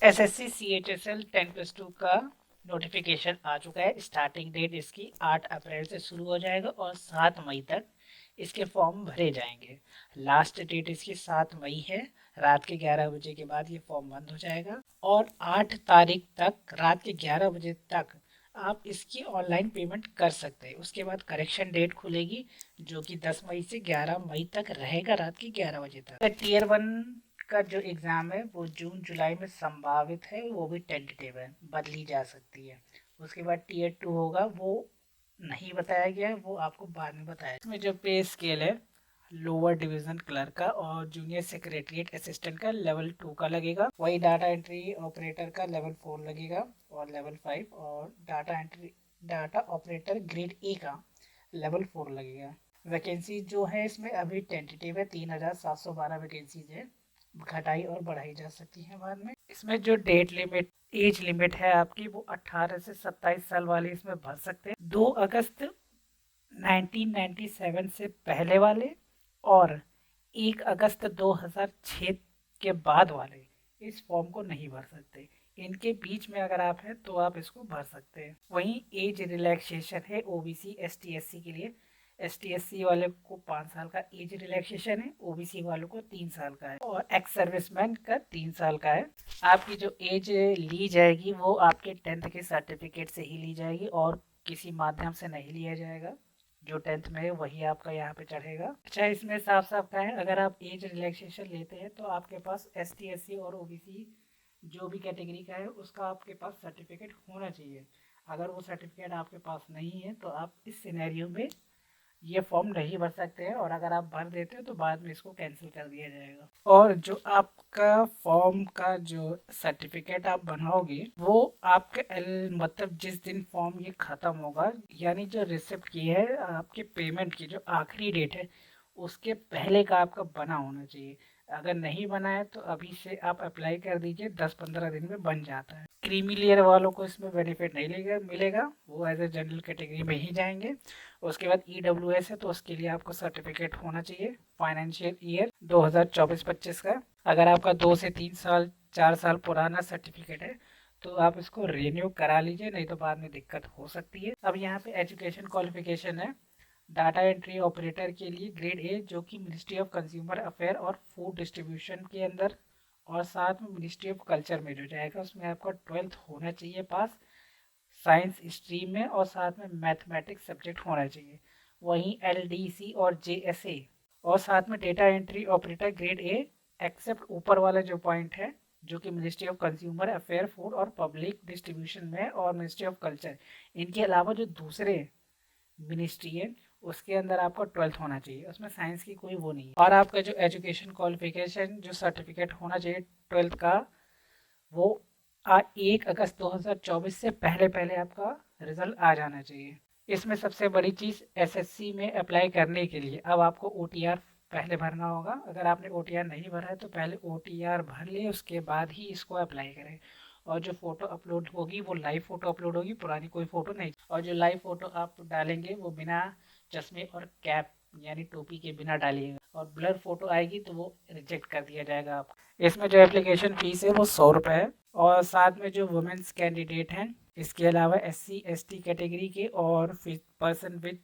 SSC CHSL 10+2 का notification आ चुका है। स्टार्टिंग डेट इसकी 8 अप्रैल से शुरू हो जाएगा और 7 मई तक इसके फॉर्म भरे जाएंगे। लास्ट डेट इसकी 7 मई है। रात के 11 बजे के बाद ये फॉर्म बंद हो जाएगा और 8 तारीख तक रात के 11 बजे तक आप इसकी ऑनलाइन पेमेंट कर सकते हैं। उसके बाद करेक्शन डेट खुलेगी जो कि 10 मई से 11 मई तक रहेगा रात के 11 बजे तक। टीयर 1 का जो एग्ज़ाम है वो जून जुलाई में संभावित है, वो भी टेंटेटिव है, बदली जा सकती है। उसके बाद टीयर 2 होगा, वो नहीं बताया गया है, वो आपको बाद में बताया। इसमें जो पे स्केल है लोअर डिवीजन क्लर्क का और जूनियर सेक्रेटरीट असिस्टेंट का लेवल 2 का लगेगा। वही डाटा एंट्री ऑपरेटर का लेवल 4 लगेगा और लेवल 5, और डाटा ऑपरेटर ग्रेड ए का लेवल 4 लगेगा। वैकेंसी जो है इसमें अभी टेंटेटिव है, 3712 वैकेंसीज है, घटाई और बढ़ाई जा सकती है बाद में। इसमें जो एज लिमिट है आपकी वो 18 से 27 साल वाले इसमें भर सकते हैं। 2 अगस्त 1997 से पहले वाले और 1 अगस्त 2006 के बाद वाले इस फॉर्म को नहीं भर सकते। इनके बीच में अगर आप हैं तो आप इसको भर सकते हैं। वहीं एज रिलैक्सेशन है ओबीसी एसटी एससी के लिए। एसटी एससी वाले को 5 साल का एज रिलैक्सेशन है, ओबीसी वालों को 3 साल का है और एक्स सर्विसमैन का 3 साल का है। आपकी जो एज ली जाएगी वो आपके 10th के सर्टिफिकेट से ही ली जाएगी और किसी माध्यम से नहीं लिया जाएगा। जो 10th में है वही आपका यहाँ पे चढ़ेगा। अच्छा, इसमें साफ साफ कहा है अगर आप एज रिलैक्सेशन लेते हैं तो आपके पास एसटी एससी और ओबीसी जो भी कैटेगरी का है उसका आपके पास सर्टिफिकेट होना चाहिए। अगर वो सर्टिफिकेट आपके पास नहीं है तो आप इस सिनेरियो में ये फॉर्म नहीं भर सकते हैं और अगर आप भर देते हो तो बाद में इसको कैंसिल कर दिया जाएगा। और जो आपका फॉर्म का जो सर्टिफिकेट आप बनाओगे वो आपके मतलब जिस दिन फॉर्म ये ख़त्म होगा, यानी जो रिसिप्ट की है आपके पेमेंट की जो आखिरी डेट है उसके पहले का आपका बना होना चाहिए। अगर नहीं बना है तो अभी से आप अप्लाई कर दीजिए, 10-15 दिन में बन जाता है। क्रीमी लेयर वालों को इसमें बेनिफिट नहीं मिलेगा, वो एज ए जनरल कैटेगरी में ही जाएंगे। उसके बाद ईडब्ल्यूएस है तो उसके लिए आपको सर्टिफिकेट होना चाहिए फाइनेंशियल ईयर 2024-25 का। अगर आपका 2 से 3 साल 4 साल पुराना सर्टिफिकेट है तो आप इसको रिन्यू करा लीजिए, नहीं तो बाद में दिक्कत हो सकती है। अब यहाँ पे एजुकेशन क्वालिफिकेशन है डाटा एंट्री ऑपरेटर के लिए ग्रेड ए जो कि मिनिस्ट्री ऑफ कंज्यूमर अफेयर और फूड डिस्ट्रीब्यूशन के अंदर और साथ में मिनिस्ट्री ऑफ कल्चर में जो जाएगा उसमें आपका 12th होना चाहिए पास साइंस स्ट्रीम में और साथ में मैथमेटिक्स सब्जेक्ट होना चाहिए। वहीं एलडीसी और जेएसए और साथ में data entry operator grade A except ऊपर वाला जो पॉइंट है जो कि ministry of consumer affair food और पब्लिक डिस्ट्रीब्यूशन में और मिनिस्ट्री ऑफ कल्चर, इनके अलावा जो दूसरे मिनिस्ट्री है उसके अंदर आपको 12th होना चाहिए, उसमें साइंस की कोई वो नहीं है। और आपका जो एजुकेशन क्वालिफिकेशन जो सर्टिफिकेट होना चाहिए 12th का वो 1 अगस्त 2024 से पहले पहले आपका रिजल्ट आ जाना चाहिए। इसमें सबसे बड़ी चीज़ एसएससी में अप्लाई करने के लिए अब आपको ओटीआर पहले भरना होगा। अगर आपने ओटीआर नहीं भरा है तो पहले ओटीआर भर ले, उसके बाद ही इसको अप्लाई करें। और जो फ़ोटो अपलोड होगी वो लाइव फ़ोटो अपलोड होगी, पुरानी कोई फ़ोटो नहीं। और जो लाइव फ़ोटो आप डालेंगे वो बिना चश्मे और कैप यानी टोपी के बिना डालिएगा, और ब्लर फ़ोटो आएगी तो वो रिजेक्ट कर दिया जाएगा आपको। इसमें जो एप्लीकेशन फ़ीस है वो 100 रुपये है। और साथ में जो वुमेंस कैंडिडेट हैं इसके अलावा एससी एसटी कैटेगरी के और person with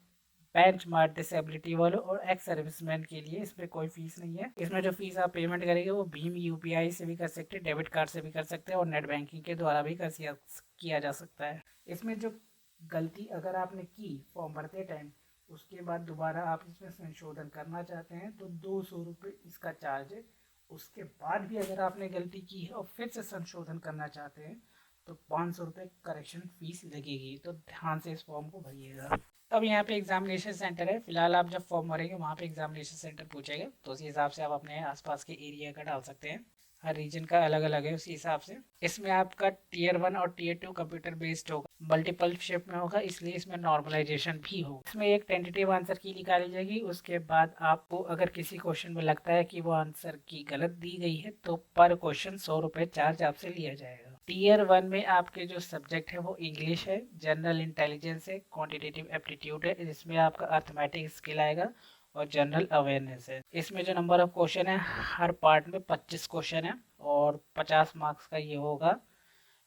bench mark disability वालों और एक्स सर्विसमैन के लिए इसमें कोई फीस नहीं है। इसमें जो फीस आप पेमेंट करेंगे वो भीम यूपीआई से भी कर सकते हैं, डेबिट कार्ड से भी कर सकते हैं और नेट बैंकिंग के द्वारा भी किया जा सकता है। इसमें जो गलती अगर आपने की फॉर्म भरते टाइम उसके बाद दोबारा आप इसमें संशोधन करना चाहते हैं तो 200 रुपये इसका चार्ज है। उसके बाद भी अगर आपने गलती की है और फिर से संशोधन करना चाहते हैं तो 500 रुपये करेक्शन फीस लगेगी, तो ध्यान से इस फॉर्म को भरिएगा। अब यहाँ पे एग्जामिनेशन सेंटर है, फिलहाल आप जब फॉर्म भरेंगे वहाँ पे एग्जामिनेशन सेंटर पूछेगा तो उसी हिसाब से आप अपने आसपास के एरिया का डाल सकते हैं। हर रीजन का अलग अलग है उसी हिसाब से। इसमें आपका टीयर 1 और टीयर 2 कंप्यूटर बेस्ड होगा, मल्टीपल शिफ्ट में होगा, इसलिए इसमें नॉर्मलाइजेशन भी होगा। इसमें एक टेंटेटिव आंसर की निकाली जाएगी, उसके बाद आपको अगर किसी क्वेश्चन में लगता है कि वो आंसर की गलत दी गई है तो पर क्वेश्चन 100 रुपये चार्ज आपसे लिया जाएगा। टीयर 1 में आपके जो सब्जेक्ट है वो इंग्लिश है, जनरल इंटेलिजेंस है, क्वान्टिटेटिव एप्टीट्यूड है, जिसमें आपका अर्थमेटिक स्किल आएगा, और जनरल अवेयरनेस है। इसमें जो नंबर ऑफ क्वेश्चन है, हर पार्ट में 25 क्वेश्चन है और 50 मार्क्स का ये होगा।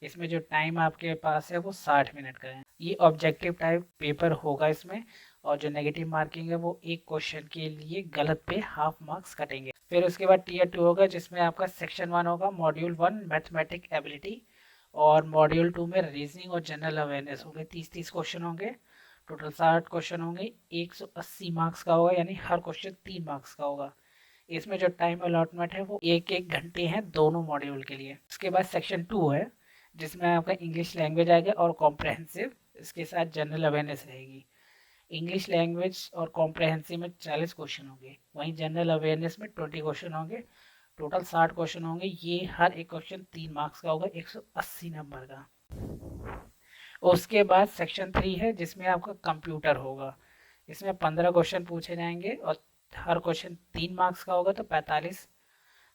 इसमें जो टाइम आपके पास है वो 60 मिनट का है। ये ऑब्जेक्टिव टाइप पेपर होगा इसमें, और जो नेगेटिव मार्किंग है वो एक क्वेश्चन के लिए गलत पे हाफ मार्क्स कटेंगे। फिर उसके बाद टीयर 2 होगा, जिसमें आपका सेक्शन 1 होगा, मॉड्यूल 1 मैथमेटिक एबिलिटी, और मॉड्यूल 2 में रीजनिंग और जनरल अवेयरनेस होंगे। 30-30 क्वेश्चन होंगे, टोटल 60 क्वेश्चन होंगे, 180 मार्क्स का होगा, यानी हर क्वेश्चन 3 मार्क्स का होगा। इसमें जो टाइम अलॉटमेंट है वो 1-1 घंटे हैं दोनों मॉड्यूल के लिए। उसके बाद सेक्शन 2 है, जिसमें आपका इंग्लिश लैंग्वेज आएगा और कॉम्प्रहेंसिव, इसके साथ जनरल अवेयरनेस रहेगी। इंग्लिश लैंग्वेज और कॉम्प्रहेंसिव में 40 क्वेश्चन होंगे, वहीं जनरल अवेयरनेस में 20 क्वेश्चन होंगे, टोटल 60 क्वेश्चन होंगे। ये हर एक क्वेश्चन 3 मार्क्स का होगा, 180 नंबर का। उसके बाद सेक्शन 3 है, जिसमें आपका कंप्यूटर होगा। इसमें 15 क्वेश्चन पूछे जाएंगे और हर क्वेश्चन 3 मार्क्स का होगा, तो 45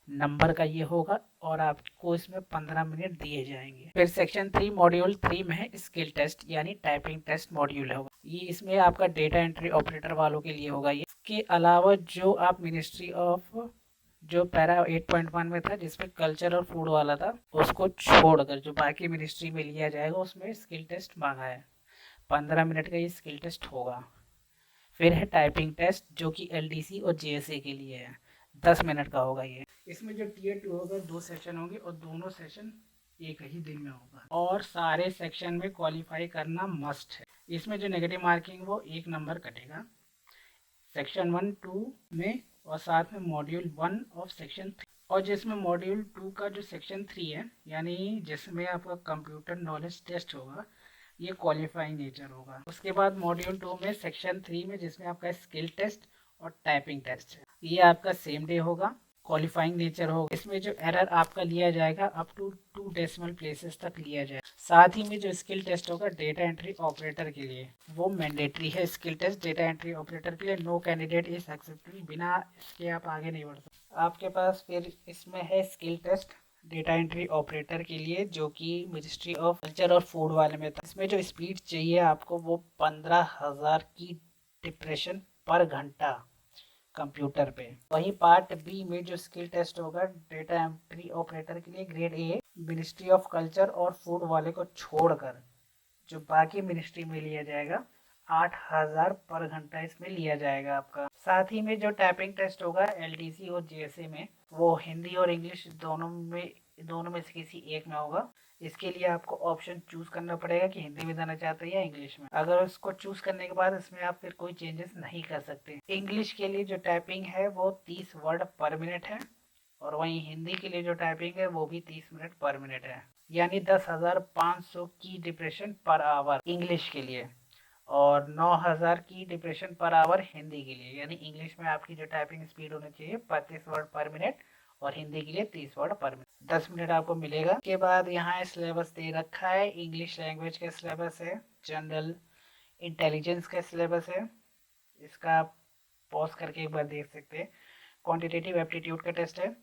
नंबर का ये होगा, और आपको इसमें 15 मिनट दिए जाएंगे। फिर सेक्शन 3 मॉड्यूल 3 में है स्किल टेस्ट, यानी टाइपिंग टेस्ट मॉड्यूल होगा। ये इसमें आपका डेटा एंट्री ऑपरेटर वालों के लिए होगा। ये इसके अलावा जो आप मिनिस्ट्री ऑफ, जो पैरा 8.1 में था जिसमें कल्चर और फूड वाला था, उसको छोड़कर जो बाकी मिनिस्ट्री में लिया जाएगा उसमें स्किल टेस्ट मांगा है। 15 मिनट का ये स्किल टेस्ट होगा। फिर है टाइपिंग टेस्ट, जो कि एलडीसी और जेएसए के लिए है, 10 मिनट का होगा ये। इसमें जो टीयर 2 होगा 2 सेशन होंगे और दोनों सेशन एक ही दिन में होगा, और सारे सेक्शन में क्वालिफाई करना मस्ट है। इसमें जो नेगेटिव मार्किंग वो 1 नंबर कटेगा सेक्शन 1-2 में, और साथ में मॉड्यूल 1 ऑफ सेक्शन 3। और जिसमें मॉड्यूल 2 का जो सेक्शन 3 है, यानी जिसमें आपका कंप्यूटर नॉलेज टेस्ट होगा, ये क्वालिफाइंग नेचर होगा। उसके बाद मॉड्यूल 2 में सेक्शन 3 में, जिसमें आपका स्किल टेस्ट और टाइपिंग टेस्ट है, ये आपका सेम डे होगा, क्वालिफाइंग नेचर होगा। इसमें जो एरर आपका लिया जाएगा अप टू 2 डेसिमल प्लेसेस तक लिया जाएगा। साथ ही में जो स्किल टेस्ट होगा डेटा एंट्री ऑपरेटर के लिए, वो मैंडेटरी है। Skill test data entry operator के लिए नो कैंडिडेट इज एक्सेप्टेड, बिना इसके आप आगे नहीं बढ़ सकते। आपके पास फिर इसमें है skill test data entry operator के लिए, जो कि मिनिस्ट्री ऑफ कल्चर और फूड वाले में था। इसमें जो स्पीड चाहिए आपको वो 15,000 की डिप्रेशन पर घंटा कंप्यूटर पे। वहीं पार्ट बी में जो स्किल टेस्ट होगा डेटा एंट्री ऑपरेटर के लिए grade A, ministry of culture और फूड वाले को छोड़कर जो बाकी मिनिस्ट्री में लिया जाएगा, 8,000 पर घंटा इसमें लिया जाएगा आपका। साथ ही में जो टाइपिंग टेस्ट होगा एलडीसी और जेएसए में, वो हिंदी और इंग्लिश दोनों में से किसी एक में होगा। इसके लिए आपको ऑप्शन चूज करना पड़ेगा कि हिंदी में देना चाहते हैं या इंग्लिश में। अगर उसको चूज करने के बाद इसमें आप फिर कोई चेंजेस नहीं कर सकते। इंग्लिश के लिए जो टाइपिंग है वो 30 वर्ड पर मिनट है, और वहीं हिंदी के लिए जो टाइपिंग है वो भी 30 मिनट पर मिनट है, यानी 10,500 की डिप्रेशन पर आवर इंग्लिश के लिए, और 9,000 की डिप्रेशन पर आवर हिंदी के लिए। यानी इंग्लिश में आपकी जो टाइपिंग स्पीड होनी चाहिए 35 वर्ड पर मिनट, और हिंदी के लिए 30 वर्ड पर मिनट। 10 मिनट आपको मिलेगा। उसके बाद यहाँ सिलेबस दे रखा है, इंग्लिश लैंग्वेज का सिलेबस है, जनरल इंटेलिजेंस का सिलेबस है, इसका आप पॉज करके एक बार देख सकते हैं। क्वांटिटेटिव एप्टीट्यूड का टेस्ट है,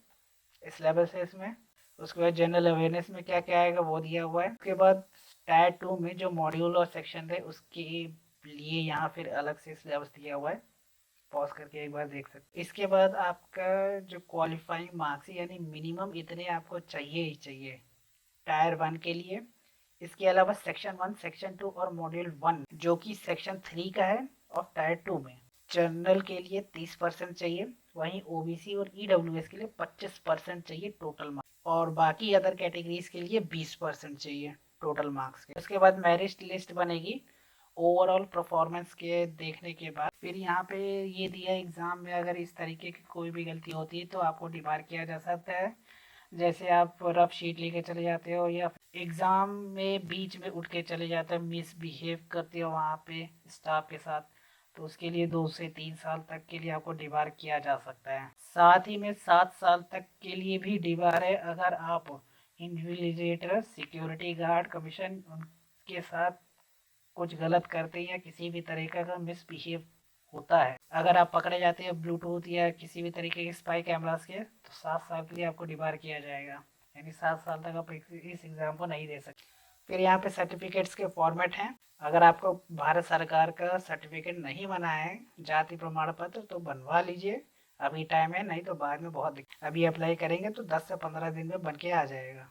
सिलेबस है इसमें। उसके बाद जनरल अवेयरनेस में क्या क्या आएगा वो दिया हुआ है। उसके बाद टायर 2 में जो मॉड्यूल और सेक्शन है उसके लिए यहाँ फिर अलग से सिलेबस दिया हुआ है, पॉज करके एक बार देख सकते। इसके बाद आपका जो क्वालिफाइंग मार्क्स यानी मिनिमम इतने आपको चाहिए ही चाहिए टायर 1 के लिए। इसके अलावा सेक्शन 1, सेक्शन 2 और मॉड्यूल 1 जो कि सेक्शन 3 का है और टायर 2 में जनरल के लिए 30% चाहिए, वहीं ओबीसी और ईडब्ल्यूएस के लिए 25% चाहिए टोटल मार्क्स, और बाकी अदर कैटेगरीज के लिए 20% चाहिए टोटल मार्क्स के। उसके बाद मेरिट लिस्ट बनेगी ओवरऑल परफॉर्मेंस के देखने के बाद। फिर यहाँ पे ये दिया एग्जाम में अगर इस तरीके की कोई भी गलती होती है तो आपको डिबार किया जा सकता है। जैसे आप रफ शीट लेके चले जाते हो या एग्जाम में बीच में उठ के चले जाते हो, मिसबिहेव करते हो वहाँ पे स्टाफ के साथ, तो उसके लिए 2 से 3 साल तक के लिए आपको डिबार किया जा सकता है। साथ ही में 7 साल तक के लिए भी डिबार है अगर आप इन्विजिलेटर, सिक्योरिटी गार्ड, कमीशन उनके साथ कुछ गलत करते हैं या किसी भी तरीके का मिसबिहेव होता है। अगर आप पकड़े जाते हैं ब्लूटूथ या किसी भी तरीके के स्पाई कैमरास के, तो 7 साल के लिए आपको डिबार किया जाएगा, यानी 7 साल तक आप इस एग्ज़ाम को नहीं दे सकते। फिर यहाँ पे सर्टिफिकेट्स के फॉर्मेट हैं। अगर आपको भारत सरकार का सर्टिफिकेट नहीं बना है जाति प्रमाण पत्र तो बनवा लीजिए, अभी टाइम है, नहीं तो बाद में बहुत अभी अप्लाई करेंगे तो 10 से 15 दिन में बन के आ जाएगा।